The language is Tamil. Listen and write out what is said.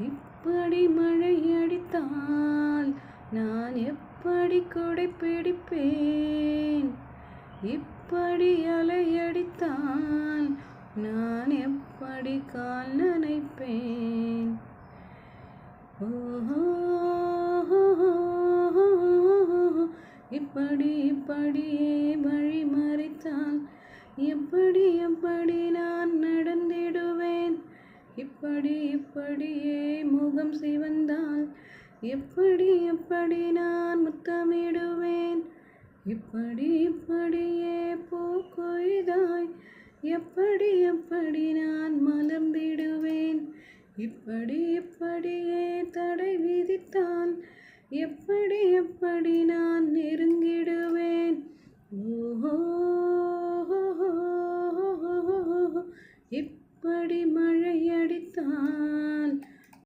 இப்படி மழை அடித்தால் நான் எப்படி கொடை பிடிப்பேன்? இப்படி அலை அடித்தால் நான் எப்படி கால் நனைப்பேன்? இப்படியே வழி மறித்தால் எப்படி நான் நடந்திடுவேன்? இப்படியே முகம் சிவந்தால் எப்படி நான் முத்தமிடுவேன்? இப்படியே பூ கொய்தாய் எப்படி நான் மலர்ந்திடுவேன்? இப்படியே தடை விதித்தால் எப்படி நான் நெருங்கிடுவேன்? இப்படி மழை அடித்தால்